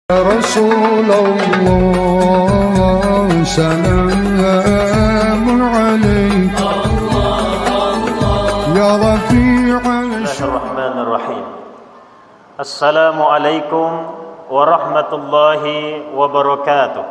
رسول الله سلام عليك يا رفيع بسم الله الرحمن الرحيم. السلام عليكم ورحمة الله وبركاته.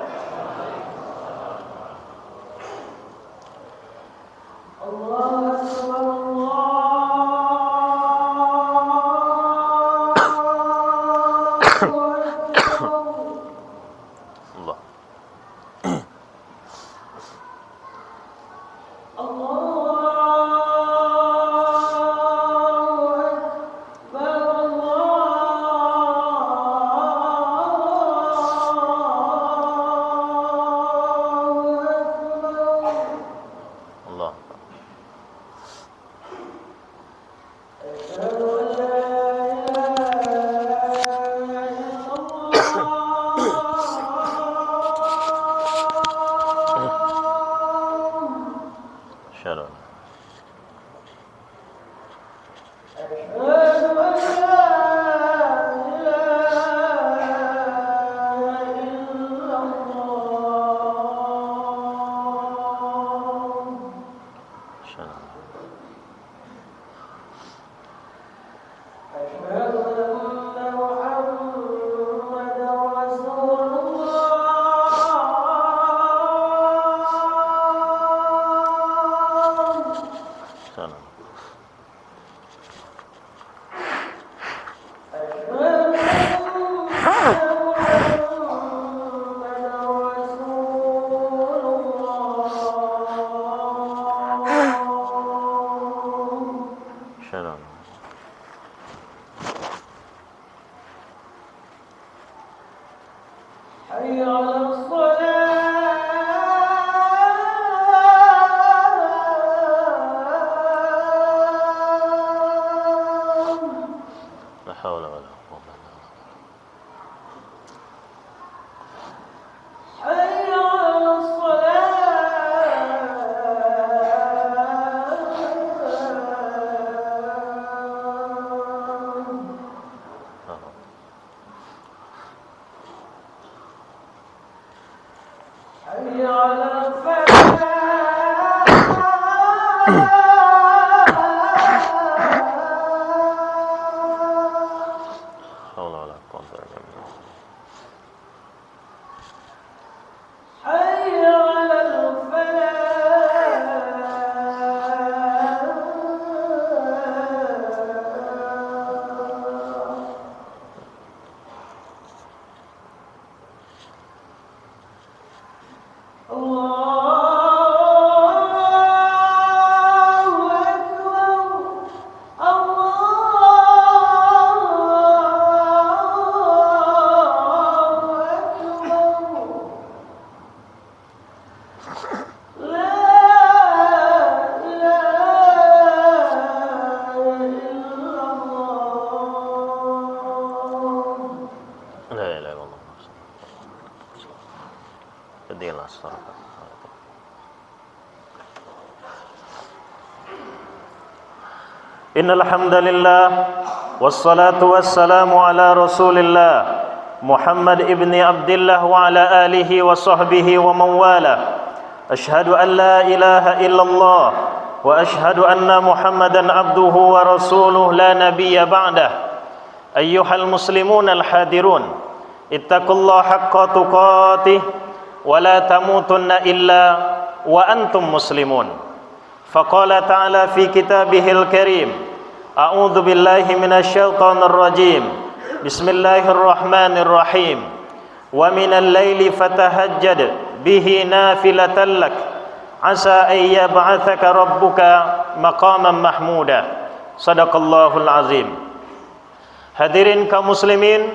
Innal hamdalillah wassalatu wassalamu ala Rasulillah Muhammad ibni Abdillah wa ala alihi wa sahbihi wa man wala. Ashhadu an la ilaha illallah wa ashhadu anna Muhammadan abduhu wa rasuluh la nabiyya ba'dah. Ayyuhal muslimun al-hadirun, ittaqullaha haqqa tuqatih wa la tamutunna illa wa antum muslimun. Faqala ta'ala fi kitabihil karim, a'udzu billahi minasyaitonir rajim. Bismillahirrahmanirrahim. Wa minal laili fatahajjad bihi nafilatan lak asa ay yab'atsaka rabbuka maqaman mahmuda. Shadaqallahul azim. Hadirin kaum muslimin,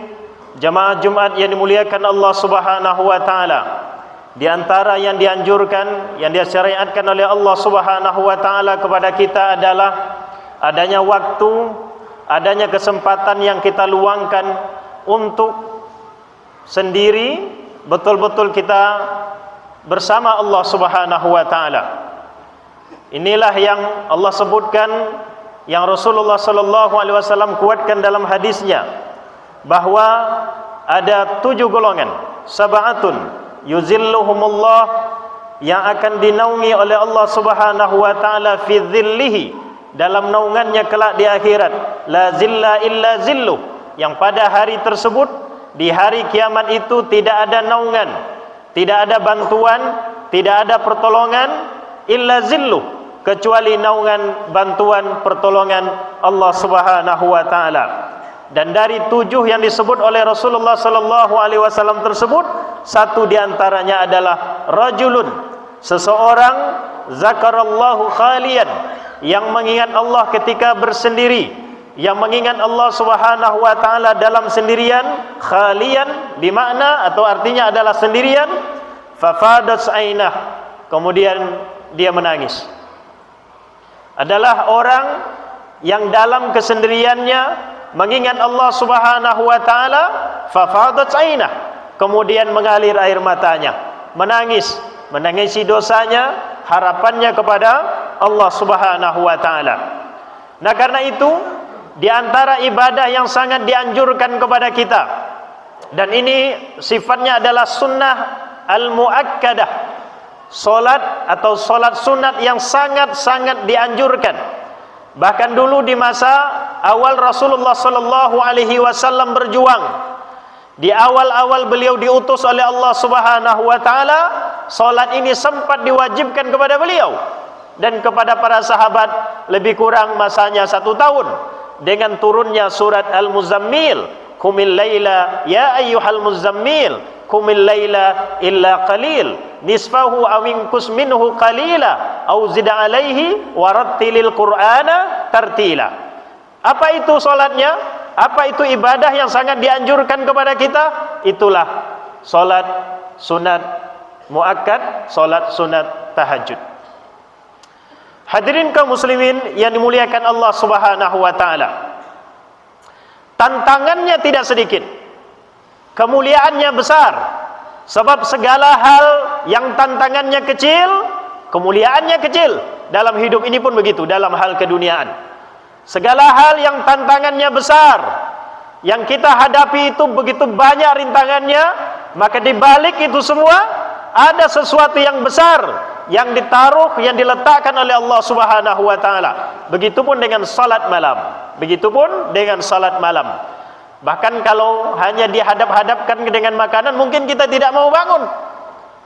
jamaah Jumat yang dimuliakan Allah Subhanahu wa taala. Di antara yang dianjurkan, yang disyariatkan oleh Allah Subhanahu wa taala kepada kita adalah adanya waktu, adanya kesempatan yang kita luangkan untuk sendiri, betul-betul kita bersama Allah Subhanahu wa taala. Inilah yang Allah sebutkan, yang Rasulullah sallallahu alaihi wasallam kuatkan dalam hadisnya, bahwa ada 7 golongan, sab'atun yuzilluhumullah, yang akan dinaungi oleh Allah Subhanahu wa taala fi dhillihi, dalam naungannya kelak di akhirat, la zilla illa zilluh, yang pada hari tersebut, di hari kiamat itu tidak ada naungan, tidak ada bantuan, tidak ada pertolongan, illa zilluh, kecuali naungan, bantuan, pertolongan Allah Subhanahu wa taala. Dan dari 7 yang disebut oleh Rasulullah sallallahu alaihi wasallam tersebut, satu di antaranya adalah rajulun, seseorang, zakarallahu khalian, yang mengingat Allah ketika bersendiri, yang mengingat Allah Subhanahu wa taala dalam sendirian. Khalian bermakna atau artinya adalah sendirian. Fafadat ainah, kemudian dia menangis. Adalah orang yang dalam kesendiriannya mengingat Allah Subhanahu wa taala, fafadat ainah, kemudian mengalir air matanya, menangis, menangisi dosanya, harapannya kepada Allah Subhanahu wa taala. Nah, karena itu di antara ibadah yang sangat dianjurkan kepada kita, dan ini sifatnya adalah sunnah al-muakkadah, solat atau solat sunat yang sangat-sangat dianjurkan. Bahkan dulu di masa awal Rasulullah sallallahu alaihi wasallam berjuang, di awal-awal beliau diutus oleh Allah Subhanahu wa taala, salat ini sempat diwajibkan kepada beliau dan kepada para sahabat lebih kurang masanya 1 tahun, dengan turunnya surat Al-Muzammil, qumil laila ya ayyuhal muzammil qumil laila illa qalil nisfahu aw inqus minhu qalila aw zid alaihi warattilil qur'ana tartila. Apa itu salatnya? Apa itu ibadah yang sangat dianjurkan kepada kita? Itulah salat sunat muakkad, salat sunat tahajud. Hadirin kaum muslimin yang dimuliakan Allah Subhanahu wa taala, tantangannya tidak sedikit, kemuliaannya besar. Sebab segala hal yang tantangannya kecil, kemuliaannya kecil. Dalam hidup ini pun begitu, dalam hal keduniaan. Segala hal yang tantangannya besar, yang kita hadapi itu begitu banyak rintangannya, maka di balik itu semua ada sesuatu yang besar yang ditaruh, yang diletakkan oleh Allah Subhanahu wa taala. Begitupun dengan salat malam. Begitupun dengan salat malam. Bahkan kalau hanya dihadap-hadapkan dengan makanan, mungkin kita tidak mau bangun.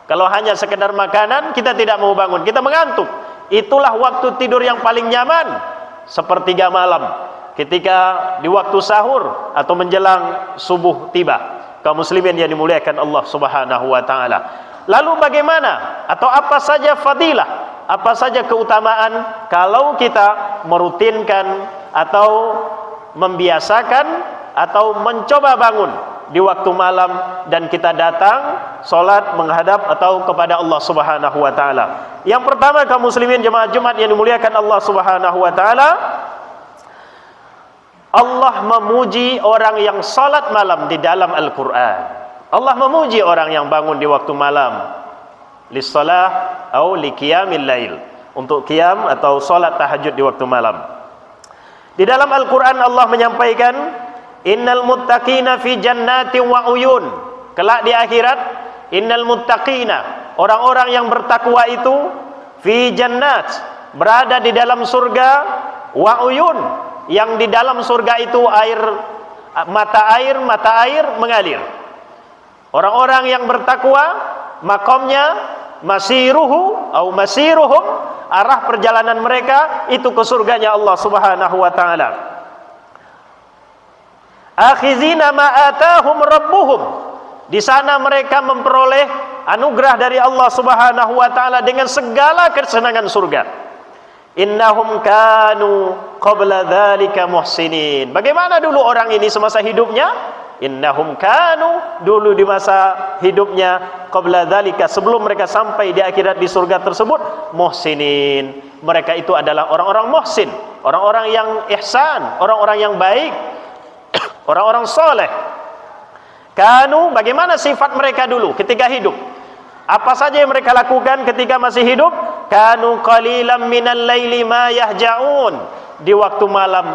Kalau hanya sekedar makanan, kita tidak mau bangun, kita mengantuk. Itulah waktu tidur yang paling nyaman, sepertiga malam, ketika di waktu sahur atau menjelang subuh tiba. Kaum muslimin yang dimuliakan Allah Subhanahu wa taala. Lalu bagaimana atau apa saja fadilah, apa saja keutamaan kalau kita merutinkan atau membiasakan atau mencoba bangun di waktu malam dan kita datang salat menghadap atau kepada Allah Subhanahu wa taala. Yang pertama, kaum muslimin jemaah Jumat yang dimuliakan Allah Subhanahu wa taala, Allah memuji orang yang salat malam di dalam Al-Qur'an. Allah memuji orang yang bangun di waktu malam, lis-shalah atau liqiyamil lail, untuk qiyam atau salat tahajud di waktu malam. Di dalam Al-Qur'an Allah menyampaikan, innal muttaqina fi jannatin wa uyun. Kelak di akhirat, innal muttaqina, orang-orang yang bertakwa itu, fi jannat, berada di dalam surga, wa uyun, yang di dalam surga itu mata air mengalir. Orang-orang yang bertakwa, makamnya masiruhu atau masiruhum, arah perjalanan mereka itu ke surganya Allah Subhanahu wa taala. Akhizina ma atahum rabbuhum, di sana mereka memperoleh anugerah dari Allah Subhanahu wa taala dengan segala kesenangan surga. Innahum kanu qabla dzalika muhsinin. Bagaimana dulu orang ini semasa hidupnya? Innahum kanu, dulu di masa hidupnya, qabla dzalika, sebelum mereka sampai di akhirat di surga tersebut, muhsinin. Mereka itu adalah orang-orang muhsin, orang-orang yang ihsan, orang-orang yang baik, orang-orang soleh. Kanu, bagaimana sifat mereka dulu ketika hidup? Apa saja yang mereka lakukan ketika masih hidup? Kanu qalilan minal laili ma yahja'un. Di waktu malam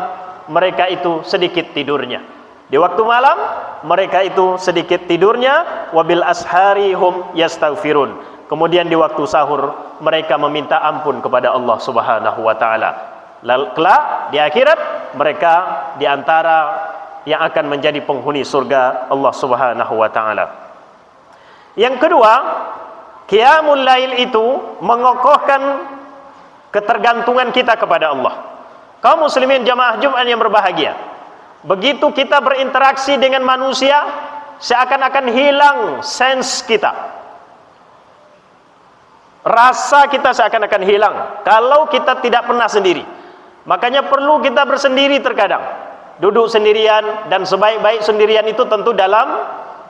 mereka itu sedikit tidurnya. Di waktu malam mereka itu sedikit tidurnya, wabil ashari hum yastaghfirun. Kemudian di waktu sahur mereka meminta ampun kepada Allah Subhanahu wa taala. Kelak di akhirat mereka di antara yang akan menjadi penghuni surga Allah Subhanahu wa taala. Yang kedua, qiyamul lail itu mengokohkan ketergantungan kita kepada Allah. Kaum muslimin jamaah Jumat yang berbahagia, begitu kita berinteraksi dengan manusia, seakan-akan hilang sense kita, rasa kita seakan-akan hilang kalau kita tidak pernah sendiri. Makanya perlu kita bersendiri terkadang, duduk sendirian, dan sebaik-baik sendirian itu tentu dalam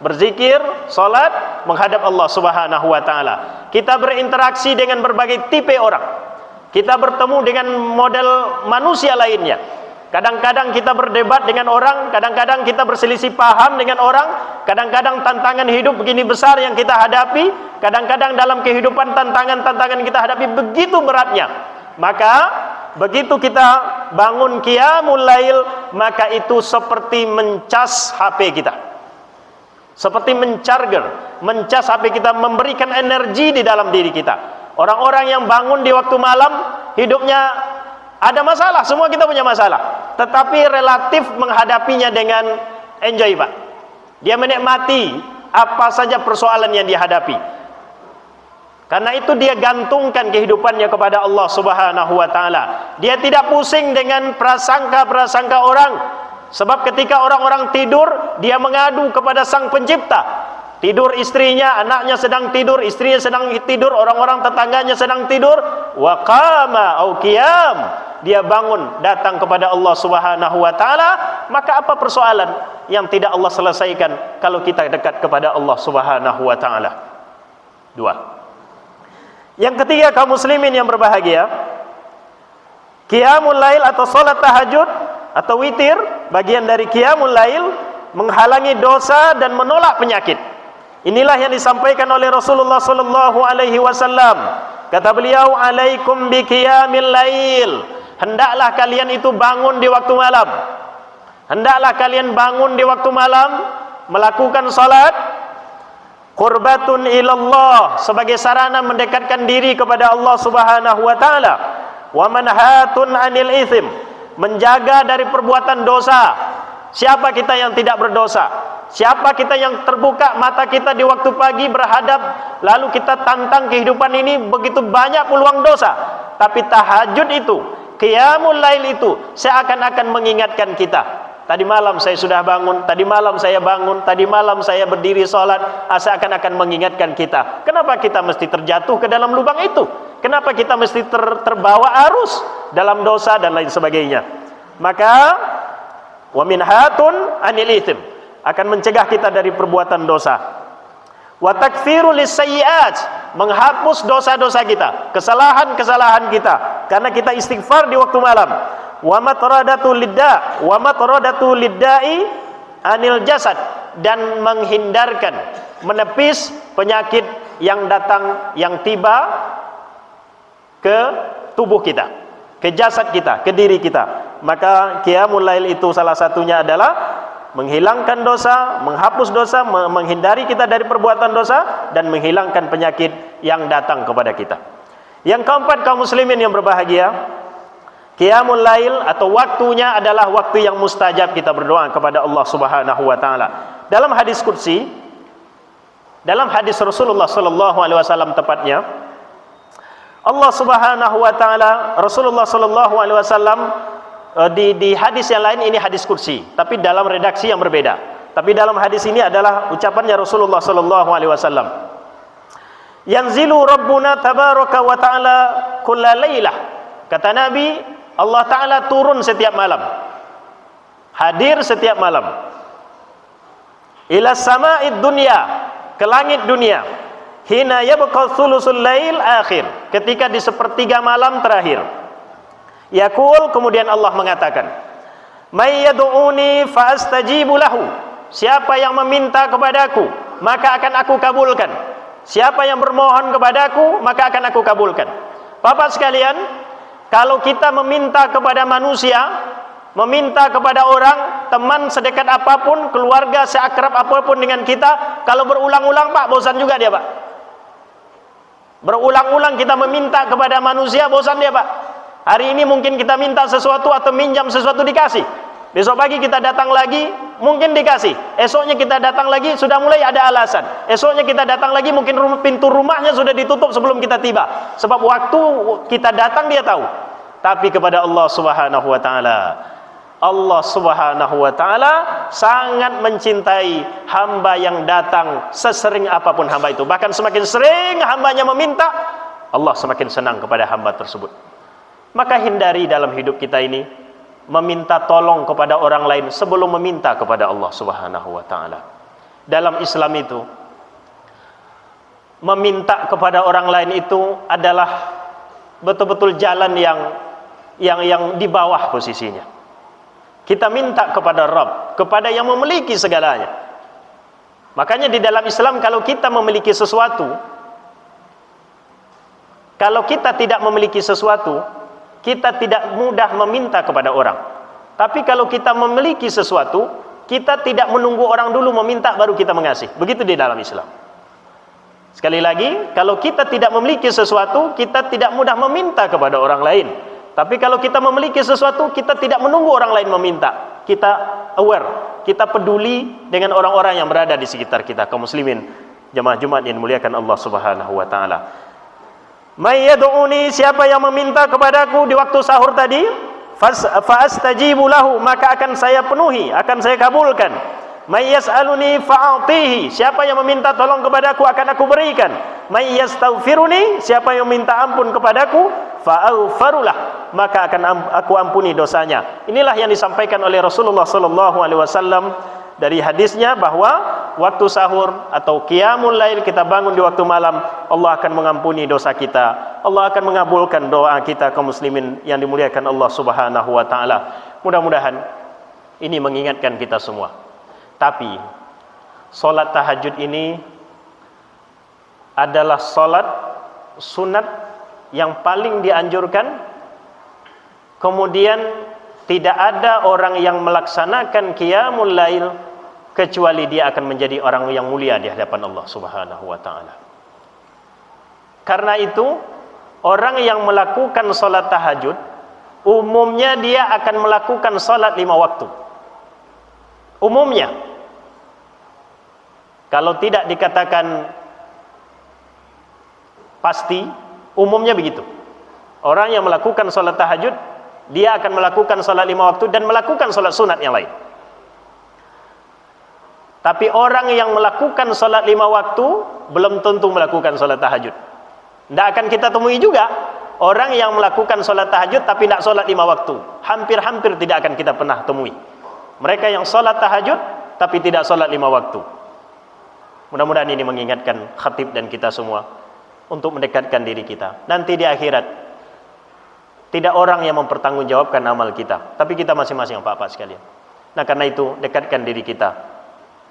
berzikir, salat, menghadap Allah Subhanahu wa taala. Kita berinteraksi dengan berbagai tipe orang, kita bertemu dengan model manusia lainnya. Kadang-kadang kita berdebat dengan orang, kadang-kadang kita berselisih paham dengan orang, kadang-kadang tantangan hidup begini besar yang kita hadapi, kadang-kadang dalam kehidupan tantangan-tantangan kita hadapi begitu beratnya. Maka begitu kita bangun qiyamul lail, maka itu seperti mencas HP kita, seperti mencas HP kita, memberikan energi di dalam diri kita. Orang-orang yang bangun di waktu malam, hidupnya ada masalah, semua kita punya masalah, tetapi relatif menghadapinya dengan enjoy, Pak. Dia menikmati apa saja persoalan yang dihadapi. Karena itu dia gantungkan kehidupannya kepada Allah Subhanahu wa taala. Dia tidak pusing dengan prasangka-prasangka orang. Sebab ketika orang-orang tidur, dia mengadu kepada Sang Pencipta. Tidur istrinya, anaknya sedang tidur, istrinya sedang tidur, orang-orang tetangganya sedang tidur. Wa qama au qiyam, dia bangun datang kepada Allah Subhanahu wa taala. Maka apa persoalan yang tidak Allah selesaikan kalau kita dekat kepada Allah Subhanahu wa taala? Dua. Yang ketiga, kaum muslimin yang berbahagia, qiyamul lail atau salat tahajud atau witir, bagian dari qiyamul lail, menghalangi dosa dan menolak penyakit. Inilah yang disampaikan oleh Rasulullah sallallahu alaihi wasallam. Kata beliau, "Alaikum biqiyamil lail." Hendaklah kalian itu bangun di waktu malam. Hendaklah kalian bangun di waktu malam, melakukan salat, qurbatun ilallah, sebagai sarana mendekatkan diri kepada Allah Subhanahu wa taala. Wa manhatun 'anil itsm, menjaga dari perbuatan dosa. Siapa kita yang tidak berdosa? Siapa kita yang terbuka mata kita di waktu pagi berhadap, lalu kita tantang kehidupan ini, begitu banyak peluang dosa. Tapi tahajud itu, qiyamul lail itu seakan-akan mengingatkan kita. Tadi malam saya sudah bangun, tadi malam saya bangun, tadi malam saya berdiri sholat. Seakan-akan mengingatkan kita. Kenapa kita mesti terjatuh ke dalam lubang itu? Kenapa kita mesti terbawa arus dalam dosa dan lain sebagainya? Maka wa minhatun 'anil itsm, akan mencegah kita dari perbuatan dosa. Wa takfiru lisayyi'at, menghapus dosa-dosa kita, kesalahan-kesalahan kita, karena kita istighfar di waktu malam. Wa matradatu lidda'i anil jasad, dan menghindarkan, menepis penyakit yang datang, yang tiba ke tubuh kita, ke jasad kita, ke diri kita. Maka qiyamul lail itu salah satunya adalah menghilangkan dosa, menghapus dosa, menghindari kita dari perbuatan dosa, dan menghilangkan penyakit yang datang kepada kita. Yang keempat, kaum muslimin yang berbahagia, qiyamul lail atau waktunya adalah waktu yang mustajab kita berdoa kepada Allah Subhanahu wa taala. Dalam hadis qudsi, dalam hadis Rasulullah sallallahu alaihi wasallam tepatnya, Allah Subhanahu wa taala, Rasulullah sallallahu alaihi wasallam, di hadis yang lain ini hadis qudsi, tapi dalam redaksi yang berbeda. Tapi dalam hadis ini adalah ucapannya Rasulullah sallallahu alaihi wasallam. Yanzilu Rabbuna tabaraka wa ta'ala kulla lailah. Kata Nabi, Allah taala turun setiap malam. Hadir setiap malam. Ila sama'id dunya, ke langit dunia. Hina yabqa thulusul lail akhir, ketika di sepertiga malam terakhir. Yaqul, kemudian Allah mengatakan, "May yad'uni fa astajibu lahu." Siapa yang meminta kepadaku, maka akan aku kabulkan. Siapa yang bermohon kepadaku, maka akan aku kabulkan. Bapak sekalian, kalau kita meminta kepada manusia, meminta kepada orang, teman sedekat apapun, keluarga seakrab apapun dengan kita, kalau berulang-ulang Pak, bosan juga dia Pak. Berulang-ulang kita meminta kepada manusia, bosan dia Pak. Hari ini mungkin kita minta sesuatu atau minjam sesuatu dikasih. Besok pagi kita datang lagi, mungkin dikasih. Esoknya kita datang lagi, sudah mulai ada alasan. Esoknya kita datang lagi, mungkin pintu rumahnya sudah ditutup sebelum kita tiba. Sebab waktu kita datang dia tahu. Tapi kepada Allah Subhanahu wa taala, Allah Subhanahu wa taala sangat mencintai hamba yang datang sesering apapun hamba itu. Bahkan semakin sering hambanya meminta, Allah semakin senang kepada hamba tersebut. Maka hindari dalam hidup kita ini meminta tolong kepada orang lain sebelum meminta kepada Allah Subhanahu wa taala. Dalam Islam itu meminta kepada orang lain itu adalah betul-betul jalan yang di bawah posisinya. Kita minta kepada Rabb, kepada yang memiliki segalanya. Makanya di dalam Islam kalau kita memiliki sesuatu, kalau kita tidak memiliki sesuatu, kita tidak mudah meminta kepada orang. Tapi kalau kita memiliki sesuatu, kita tidak menunggu orang dulu meminta baru kita mengasih. Begitu di dalam Islam. Sekali lagi, kalau kita tidak memiliki sesuatu, kita tidak mudah meminta kepada orang lain. Tapi kalau kita memiliki sesuatu, kita tidak menunggu orang lain meminta. Kita aware, kita peduli dengan orang-orang yang berada di sekitar kita, kaum muslimin, jemaah Jumat yang dimuliakan Allah Subhanahu wa taala. May yad'uni, siapa yang meminta kepadaku di waktu sahur tadi, fa'astajibu lahu, maka akan saya penuhi, akan saya kabulkan. May yas'aluni fa'atihi, siapa yang meminta tolong kepadaku akan aku berikan. May yastaghfiruni, siapa yang minta ampun kepadaku, fa'aghfarulah, maka akan aku ampuni dosanya. Inilah yang disampaikan oleh Rasulullah sallallahu alaihi wasallam dari hadisnya, bahwa waktu sahur atau qiyamul lail, kita bangun di waktu malam, Allah akan mengampuni dosa kita, Allah akan mengabulkan doa kita kaum muslimin yang dimuliakan Allah Subhanahu wa taala. Mudah-mudahan ini mengingatkan kita semua. Tapi salat tahajud ini adalah salat sunat yang paling dianjurkan. Kemudian tidak ada orang yang melaksanakan qiyamul lail kecuali dia akan menjadi orang yang mulia di hadapan Allah Subhanahu wa taala. Karena itu, orang yang melakukan salat tahajud umumnya dia akan melakukan salat 5 waktu. Umumnya. Kalau tidak dikatakan pasti, umumnya begitu. Orang yang melakukan salat tahajud, dia akan melakukan salat 5 waktu dan melakukan salat sunat yang lain. Tapi orang yang melakukan salat 5 waktu belum tentu melakukan salat tahajud. Tidak akan kita temui juga orang yang melakukan salat tahajud tapi tidak salat 5 waktu. Hampir-hampir tidak akan kita pernah temui. Mereka yang salat tahajud tapi tidak salat 5 waktu. Mudah-mudahan ini mengingatkan khatib dan kita semua untuk mendekatkan diri kita. Nanti di akhirat tidak orang yang mempertanggungjawabkan amal kita, tapi kita masing-masing, Bapak sekalian. Nah, karena itu dekatkan diri kita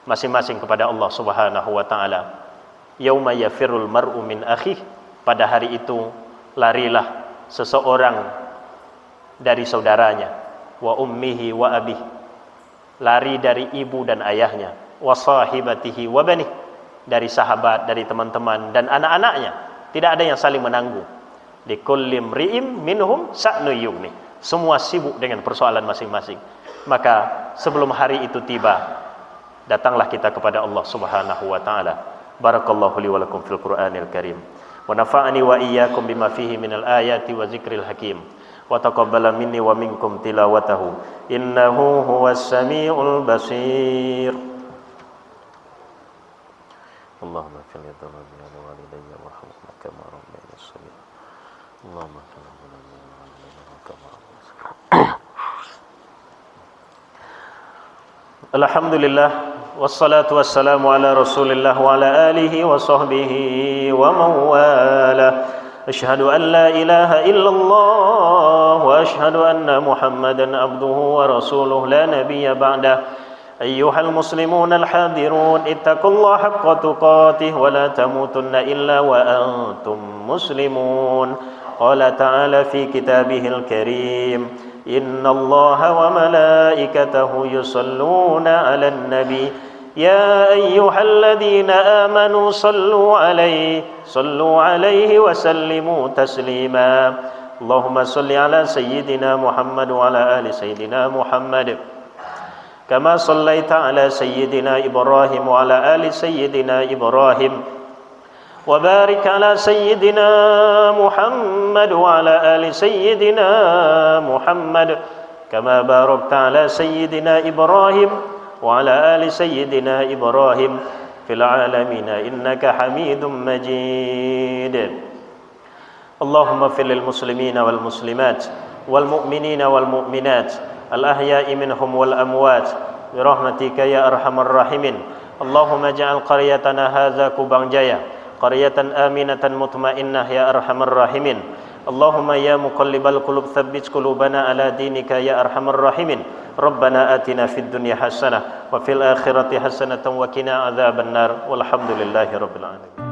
masing-masing kepada Allah Subhanahu wa taala. Yauma yafirrul mar'u min akhih, pada hari itu larilah seseorang dari saudaranya, wa ummihi wa abih, lari dari ibu dan ayahnya, wa sahibatihi wa banih, dari sahabat, dari teman-teman dan anak-anaknya. Tidak ada yang saling menanggung. Likulli mri'im minhum sa'nu yughni, semua sibuk dengan persoalan masing-masing. Maka sebelum hari itu tiba, datanglah kita kepada Allah Subhanahu wa taala. Barakallahu li wa lakum fil Qur'anil Karim. Wa nafa'ani wa iyyakum bima fihi minal ayati wa zikril hakim. Wa taqabbala minni wa minkum tilawatahu. Innahu huwas samiul basir. Allahumma fil yadammi wa walidayya warhamhuma kama rabbayani shaghira. Allahumma fil yadammi wa walidayya kama rabbayani shaghira. Alhamdulillah, wassalatu wassalamu ala Rasulillah wa ala alihi wa sahbihi wa mawalah. Asyhadu an la ilaha illallah wa asyhadu anna Muhammadan abduhu wa rasuluh la nabiyya ba'dah. Ayyuhal muslimun al-hadirun, ittaqullaha haqqa tuqatih wa la tamutunna illa wa antum muslimun. Qala ta'ala fi kitabihil karim, إن الله وملائكته يصلون على النبي يا أيها الذين آمنوا صلوا عليه وسلموا تسليما اللهم صل على سيدنا محمد وعلى آل سيدنا محمد كما صليت على سيدنا إبراهيم وعلى آل سيدنا إبراهيم وبارك على سيدنا محمد وعلى آل سيدنا محمد كما باركت على سيدنا إبراهيم وعلى آل سيدنا إبراهيم في العالمين إنك حميد مجيد اللهم اغفر للمسلمين والمسلمات والمؤمنين والمؤمنات الأحياء منهم والأموات برحمتك يا أرحم الراحمين اللهم اجعل قريتنا هذا كوبان جايا قرية آمنة مطمئنة يا أرحم الراحمين اللهم يا مقلب القلوب ثبت قلوبنا على دينك يا أرحم الراحمين ربنا آتنا في الدنيا حسنة وفي الآخرة حسنة وقنا عذاب النار والحمد لله رب العالمين